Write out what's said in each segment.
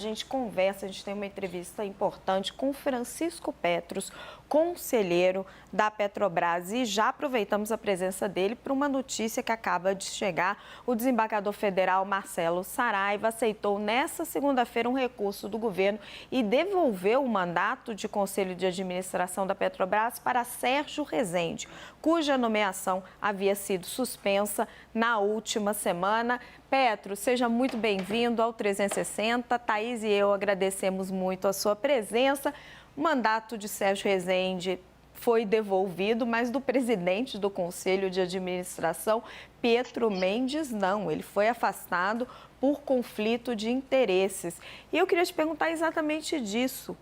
A gente conversa, a gente tem uma entrevista importante com Francisco Petros, conselheiro da Petrobras. E já aproveitamos a presença dele para uma notícia que acaba de chegar. O desembargador federal Marcelo Saraiva aceitou nesta segunda-feira um recurso do governo e devolveu o mandato de conselho de administração da Petrobras para Sérgio Rezende, cuja nomeação havia sido suspensa na última semana. Petros, seja muito bem-vindo ao 360. Thaís e eu agradecemos muito a sua presença. O mandato de Sérgio Rezende foi devolvido, mas do presidente do Conselho de Administração, Pietro Mendes, não. Ele foi afastado por conflito de interesses. E eu queria te perguntar exatamente disso.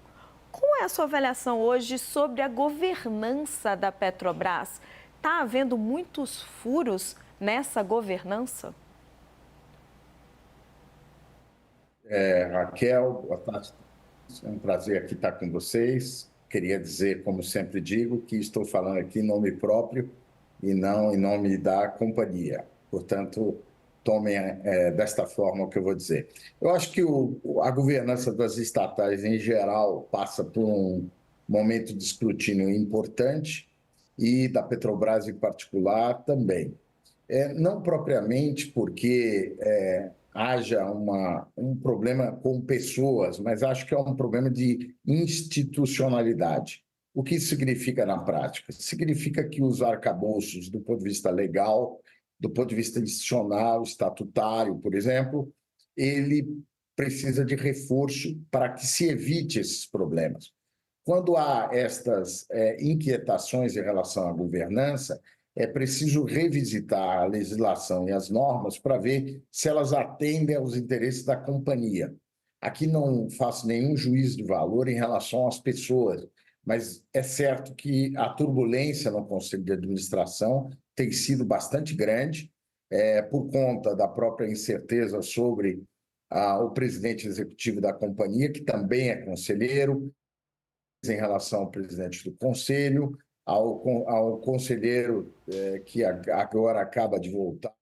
Qual é a sua avaliação hoje sobre a governança da Petrobras? Está havendo muitos furos nessa governança? Raquel, boa tarde. É um prazer aqui estar com vocês. Queria dizer, como sempre digo, que estou falando aqui em nome próprio e não em nome da companhia. Portanto, tomem desta forma o que eu vou dizer. Eu acho que a governança das estatais, em geral, passa por um momento de escrutínio importante e da Petrobras, em particular, também. Não propriamente porque haja um problema com pessoas, mas acho que é um problema de institucionalidade. O que isso significa na prática? Significa que os arcabouços, do ponto de vista legal, do ponto de vista institucional, estatutário, por exemplo, ele precisa de reforço para que se evite esses problemas. Quando há estas inquietações em relação à governança, é preciso revisitar a legislação e as normas para ver se elas atendem aos interesses da companhia. Aqui não faço nenhum juízo de valor em relação às pessoas, mas é certo que a turbulência no Conselho de Administração tem sido bastante grande, por conta da própria incerteza sobre o presidente executivo da companhia, que também é conselheiro, em relação ao presidente do conselho, ao conselheiro que agora acaba de voltar ao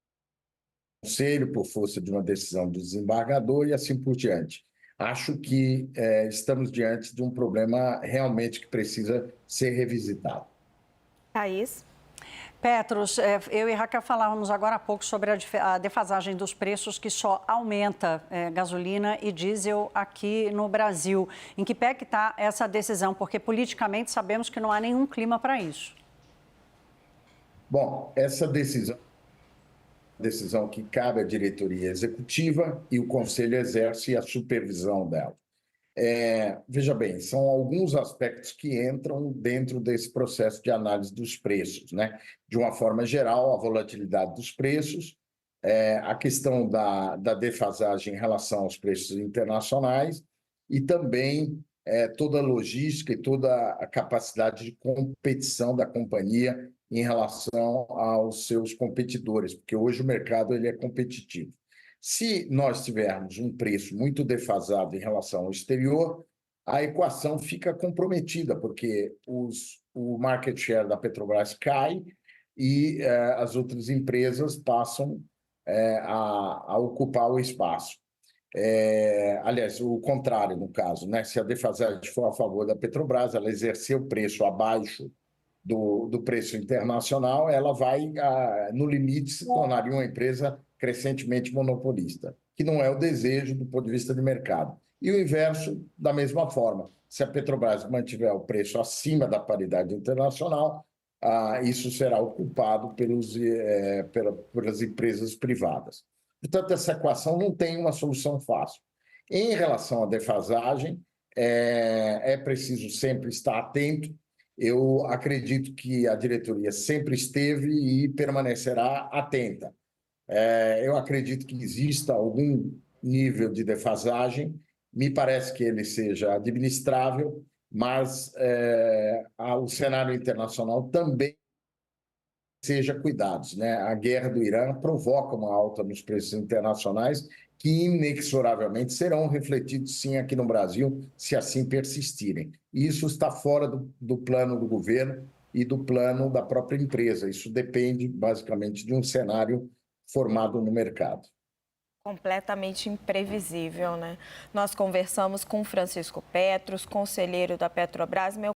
conselho por força de uma decisão do desembargador e assim por diante. Acho que estamos diante de um problema realmente que precisa ser revisitado. Thaís? Petros, eu e Raquel falávamos agora há pouco sobre a defasagem dos preços que só aumenta gasolina e diesel aqui no Brasil. Em que pé que está essa decisão? Porque politicamente sabemos que não há nenhum clima para isso. Bom, essa decisão que cabe à diretoria executiva e o conselho exerce a supervisão dela. Veja bem, são alguns aspectos que entram dentro desse processo de análise dos preços, né? De uma forma geral, a volatilidade dos preços, a questão da defasagem em relação aos preços internacionais e também toda a logística e toda a capacidade de competição da companhia em relação aos seus competidores, porque hoje o mercado ele é competitivo. Se nós tivermos um preço muito defasado em relação ao exterior, a equação fica comprometida, porque o market share da Petrobras cai e as outras empresas passam a ocupar o espaço. Aliás, o contrário no caso, né? Se a defasagem for a favor da Petrobras, ela exercer o preço abaixo do preço internacional, ela vai, no limite, se tornaria uma empresa crescentemente monopolista, que não é o desejo do ponto de vista de mercado. E o inverso, da mesma forma. Se a Petrobras mantiver o preço acima da paridade internacional, isso será ocupado pelas empresas privadas. Portanto, essa equação não tem uma solução fácil. Em relação à defasagem, é preciso sempre estar atento. Eu acredito que a diretoria sempre esteve e permanecerá atenta. Eu acredito que exista algum nível de defasagem, me parece que ele seja administrável, mas o cenário internacional também seja cuidados, né? A guerra do Irã provoca uma alta nos preços internacionais que inexoravelmente serão refletidos sim aqui no Brasil, se assim persistirem. E isso está fora do plano do governo e do plano da própria empresa. Isso depende basicamente de um cenário formado no mercado. Completamente imprevisível, né? Nós conversamos com Francisco Petros, conselheiro da Petrobras. Meu